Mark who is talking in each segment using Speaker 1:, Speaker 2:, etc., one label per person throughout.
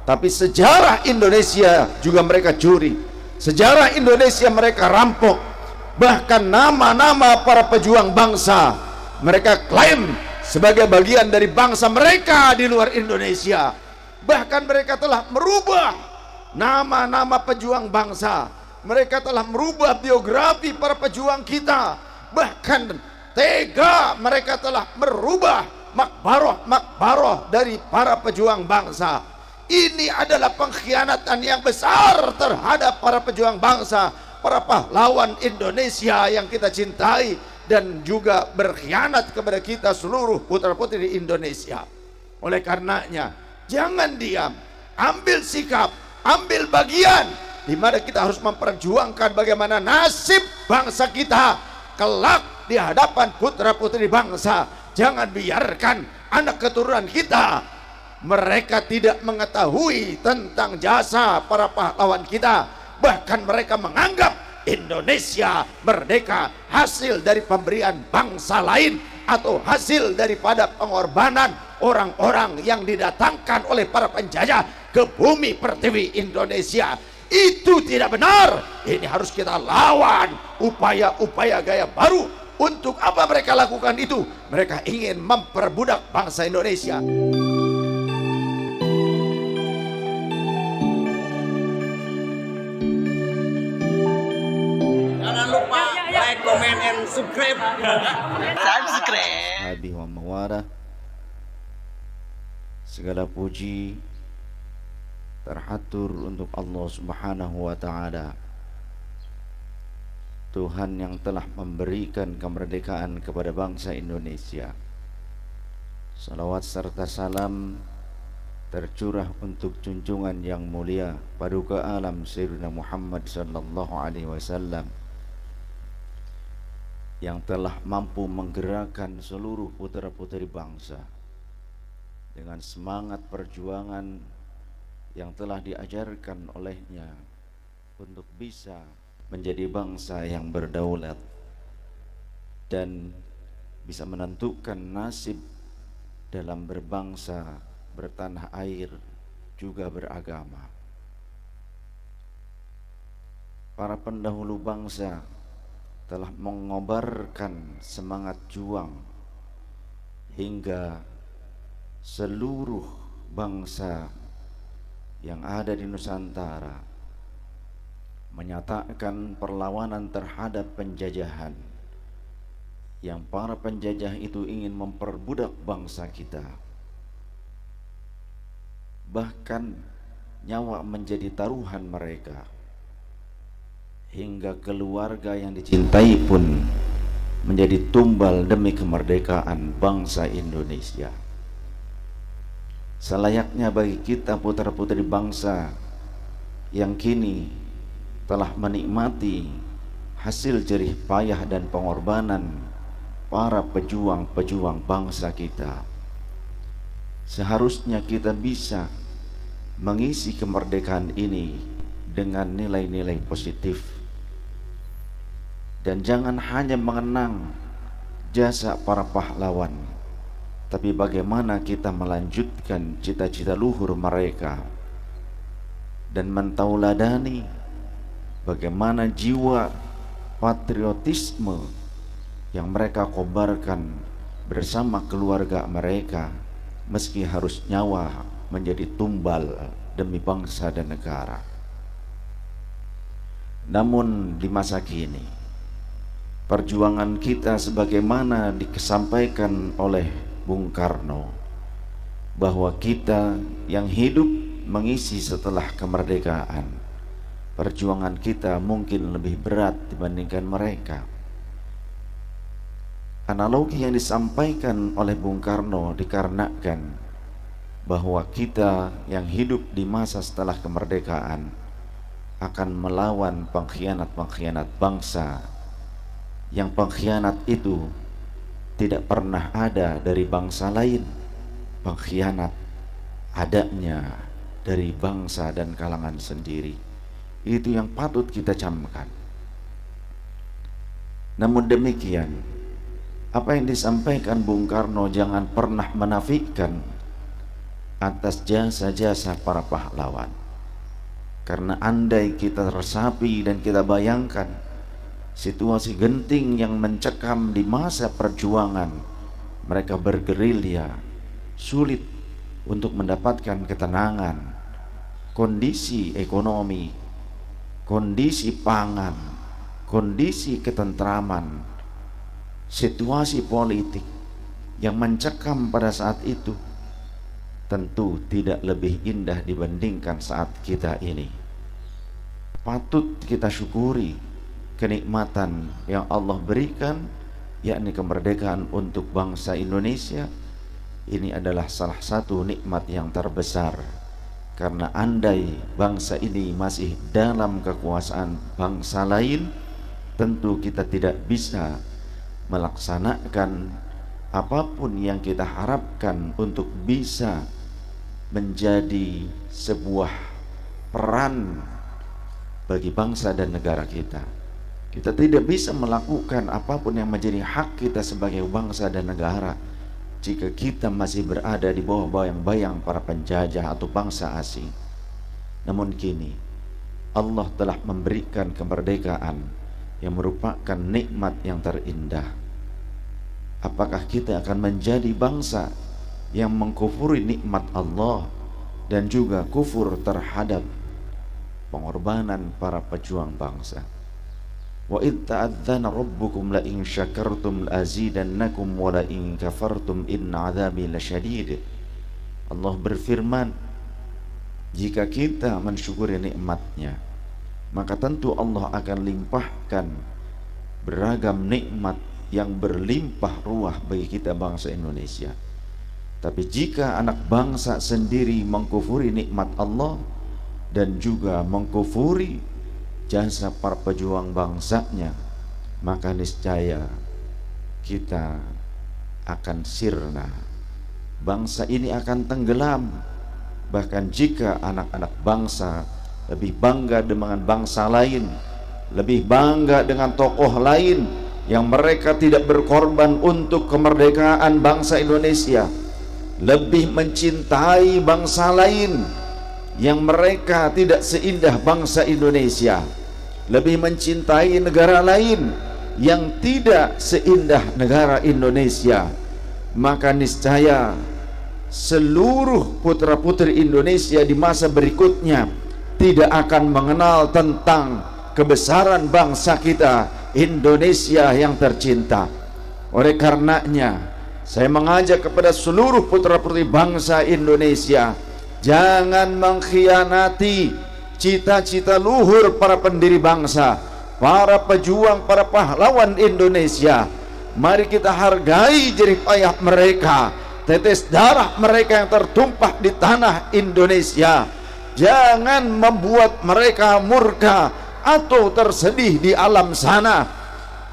Speaker 1: tapi sejarah Indonesia juga mereka curi, sejarah Indonesia mereka rampok. Bahkan nama-nama para pejuang bangsa mereka klaim sebagai bagian dari bangsa mereka di luar Indonesia. Bahkan mereka telah merubah nama-nama pejuang bangsa, mereka telah merubah biografi para pejuang kita. Bahkan tega mereka telah merubah makbaroh dari para pejuang bangsa. Ini adalah pengkhianatan yang besar terhadap para pejuang bangsa, para pahlawan Indonesia yang kita cintai, dan juga berkhianat kepada kita seluruh putra-putri di Indonesia. Oleh karenanya, jangan diam, ambil sikap, ambil bagian, di mana kita harus memperjuangkan bagaimana nasib bangsa kita kelak di hadapan putra-putri bangsa. Jangan biarkan anak keturunan kita mereka tidak mengetahui tentang jasa para pahlawan kita. Bahkan mereka menganggap Indonesia merdeka hasil dari pemberian bangsa lain, atau hasil daripada pengorbanan orang-orang yang didatangkan oleh para penjajah ke bumi pertiwi Indonesia. Itu tidak benar. Ini harus kita lawan. Upaya-upaya gaya baru. Untuk apa mereka lakukan itu? Mereka ingin memperbudak bangsa Indonesia.
Speaker 2: Jangan lupa like, comment, and subscribe. Subscribe.
Speaker 1: Habis wa mawara. Segala puji terhatur untuk Allah Subhanahu wa Ta'ala, Tuhan yang telah memberikan kemerdekaan kepada bangsa Indonesia. Salawat serta salam tercurah untuk junjungan yang mulia Paduka Alam Sayyidina Muhammad sallallahu alaihi wasallam, yang telah mampu menggerakkan seluruh putra-putri bangsa dengan semangat perjuangan yang telah diajarkan olehnya untuk bisa menjadi bangsa yang berdaulat dan bisa menentukan nasib dalam berbangsa, bertanah air, juga beragama. Para pendahulu bangsa telah mengobarkan semangat juang hingga seluruh bangsa yang ada di Nusantara menyatakan perlawanan terhadap penjajahan, yang para penjajah itu ingin memperbudak bangsa kita. Bahkan nyawa menjadi taruhan mereka, hingga keluarga yang dicintai pun menjadi tumbal demi kemerdekaan bangsa Indonesia. Selayaknya bagi kita putra-putri bangsa yang kini telah menikmati hasil jerih payah dan pengorbanan para pejuang-pejuang bangsa kita, seharusnya kita bisa mengisi kemerdekaan ini dengan nilai-nilai positif, dan jangan hanya mengenang jasa para pahlawan, tapi bagaimana kita melanjutkan cita-cita luhur mereka dan mentauladani bagaimana jiwa patriotisme yang mereka kobarkan bersama keluarga mereka, meski harus nyawa menjadi tumbal demi bangsa dan negara. Namun di masa kini, perjuangan kita sebagaimana disampaikan oleh Bung Karno, bahwa kita yang hidup mengisi setelah kemerdekaan, perjuangan kita mungkin lebih berat dibandingkan mereka. Analogi yang disampaikan oleh Bung Karno dikarenakan bahwa kita yang hidup di masa setelah kemerdekaan akan melawan pengkhianat-pengkhianat bangsa, yang pengkhianat itu tidak pernah ada dari bangsa lain. Pengkhianat adanya dari bangsa dan kalangan sendiri. Itu yang patut kita camkan. Namun demikian, apa yang disampaikan Bung Karno jangan pernah menafikan atas jasa-jasa para pahlawan. Karena andai kita resapi dan kita bayangkan situasi genting yang mencekam di masa perjuangan, mereka bergerilya, sulit untuk mendapatkan ketenangan, kondisi ekonomi, kondisi pangan, kondisi ketentraman, situasi politik yang mencekam pada saat itu tentu tidak lebih indah dibandingkan saat kita ini. Patut kita syukuri kenikmatan yang Allah berikan, yakni kemerdekaan untuk bangsa Indonesia. Ini adalah salah satu nikmat yang terbesar, karena andai bangsa ini masih dalam kekuasaan bangsa lain, tentu kita tidak bisa melaksanakan apapun yang kita harapkan untuk bisa menjadi sebuah peran bagi bangsa dan negara kita. Kita tidak bisa melakukan apapun yang menjadi hak kita sebagai bangsa dan negara jika kita masih berada di bawah bayang-bayang para penjajah atau bangsa asing. Namun kini Allah telah memberikan kemerdekaan yang merupakan nikmat yang terindah. Apakah kita akan menjadi bangsa yang mengkufuri nikmat Allah dan juga kufur terhadap pengorbanan para pejuang bangsa? Wa id ta'adzana rabbukum la in syakartum azidannakum wa la in kafartum inna 'adzabi lasyadid. Allah berfirman, jika kita mensyukuri nikmatnya, maka tentu Allah akan limpahkan beragam nikmat yang berlimpah ruah bagi kita bangsa Indonesia. Tapi jika anak bangsa sendiri mengkufuri nikmat Allah dan juga mengkufuri jasa para pejuang bangsanya, maka niscaya kita akan sirna. Bangsa ini akan tenggelam. Bahkan jika anak-anak bangsa lebih bangga dengan bangsa lain, lebih bangga dengan tokoh lain yang mereka tidak berkorban untuk kemerdekaan bangsa Indonesia, lebih mencintai bangsa lain yang mereka tidak seindah bangsa Indonesia, lebih mencintai negara lain yang tidak seindah negara Indonesia, maka niscaya seluruh putra-putri Indonesia di masa berikutnya tidak akan mengenal tentang kebesaran bangsa kita Indonesia yang tercinta. Oleh karenanya saya mengajak kepada seluruh putra-putri bangsa Indonesia, jangan mengkhianati cita-cita luhur para pendiri bangsa, para pejuang, para pahlawan Indonesia. Mari kita hargai jerih payah mereka, tetes darah mereka yang tertumpah di tanah Indonesia. Jangan membuat mereka murka atau tersedih di alam sana,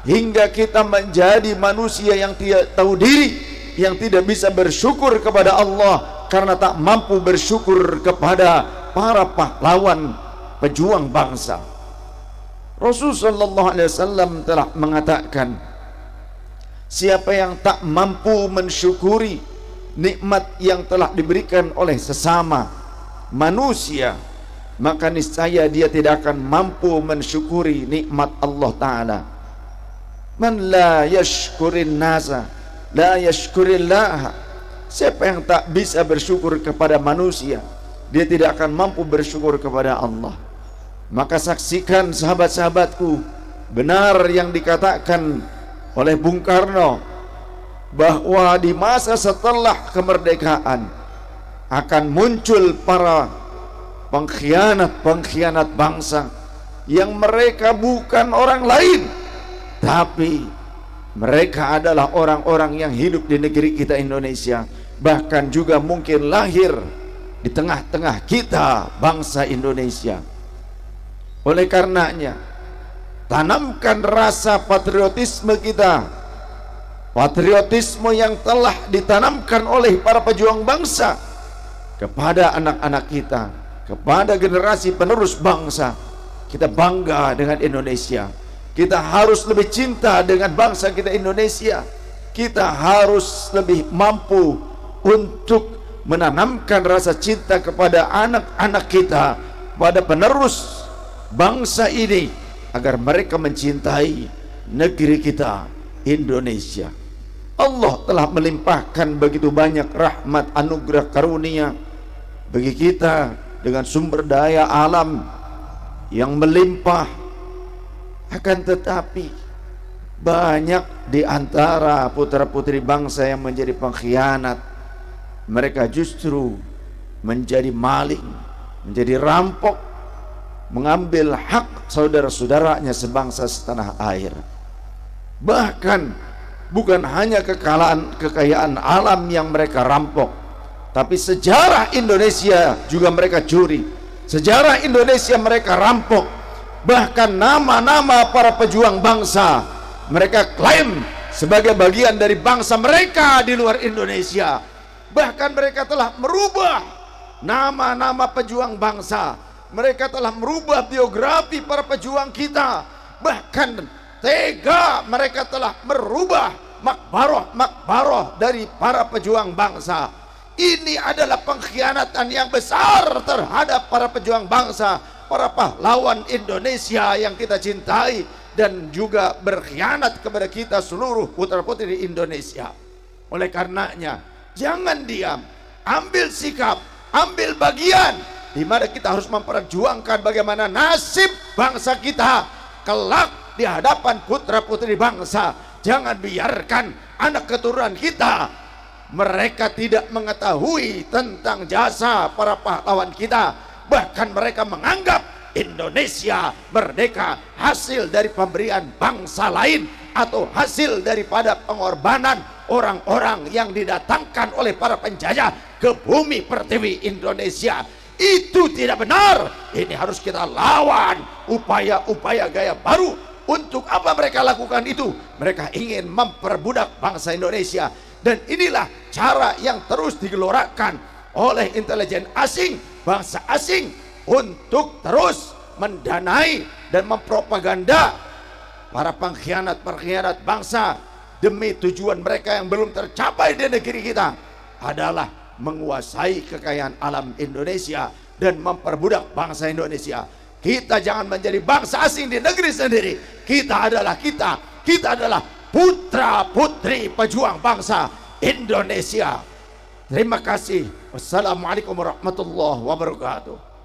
Speaker 1: hingga kita menjadi manusia yang tidak tahu diri, yang tidak bisa bersyukur kepada Allah karena tak mampu bersyukur kepada para pahlawan pejuang bangsa. Rasulullah SAW telah mengatakan, siapa yang tak mampu mensyukuri nikmat yang telah diberikan oleh sesama manusia, maka niscaya dia tidak akan mampu mensyukuri nikmat Allah Ta'ala. Man la yashkurin nasa la yashkurillah. Siapa yang tak bisa bersyukur kepada manusia, dia tidak akan mampu bersyukur kepada Allah. Maka saksikan sahabat-sahabatku, benar yang dikatakan oleh Bung Karno, bahwa di masa setelah kemerdekaan akan muncul para pengkhianat-pengkhianat bangsa yang mereka bukan orang lain, tapi mereka adalah orang-orang yang hidup di negeri kita Indonesia, bahkan juga mungkin lahir di tengah-tengah kita bangsa Indonesia. Oleh karenanya, tanamkan rasa patriotisme kita, patriotisme yang telah ditanamkan oleh para pejuang bangsa kepada anak-anak kita, kepada generasi penerus bangsa. Kita bangga dengan Indonesia. Kita harus lebih cinta dengan bangsa kita Indonesia. Kita harus lebih mampu untuk menanamkan rasa cinta kepada anak-anak kita, pada penerus bangsa ini, agar mereka mencintai negeri kita Indonesia. Allah telah melimpahkan begitu banyak rahmat, anugerah, karunia bagi kita dengan sumber daya alam yang melimpah. Akan tetapi banyak di antara putra-putri bangsa yang menjadi pengkhianat. Mereka justru menjadi maling, menjadi rampok, mengambil hak saudara-saudaranya sebangsa setanah air. Bahkan bukan hanya kekayaan alam yang mereka rampok, tapi sejarah Indonesia juga mereka curi. Sejarah Indonesia mereka rampok. Bahkan nama-nama para pejuang bangsa mereka klaim sebagai bagian dari bangsa mereka di luar Indonesia. Bahkan mereka telah merubah nama-nama pejuang bangsa. Mereka telah merubah biografi para pejuang kita. Bahkan tega mereka telah merubah makbaroh dari para pejuang bangsa. Ini adalah pengkhianatan yang besar terhadap para pejuang bangsa, para pahlawan Indonesia yang kita cintai, dan juga berkhianat kepada kita seluruh putra-putri di Indonesia. Oleh karenanya, jangan diam, ambil sikap, ambil bagian, di mana kita harus memperjuangkan bagaimana nasib bangsa kita kelak di hadapan putra-putri bangsa. Jangan biarkan anak keturunan kita mereka tidak mengetahui tentang jasa para pahlawan kita. Bahkan mereka menganggap Indonesia merdeka hasil dari pemberian bangsa lain, atau hasil daripada pengorbanan orang-orang yang didatangkan oleh para penjajah ke bumi pertiwi Indonesia. Itu tidak benar. Ini harus kita lawan. Upaya-upaya gaya baru. Untuk apa mereka lakukan itu? Mereka ingin memperbudak bangsa Indonesia. Dan inilah cara yang terus digelorakan oleh intelijen asing, bangsa asing, untuk terus mendanai dan mempropaganda para pengkhianat bangsa demi tujuan mereka yang belum tercapai di negeri kita, adalah menguasai kekayaan alam Indonesia dan memperbudak bangsa Indonesia. Kita jangan menjadi bangsa asing di negeri sendiri. Kita adalah putra putri pejuang bangsa Indonesia. Terima kasih. Wassalamualaikum warahmatullahi wabarakatuh.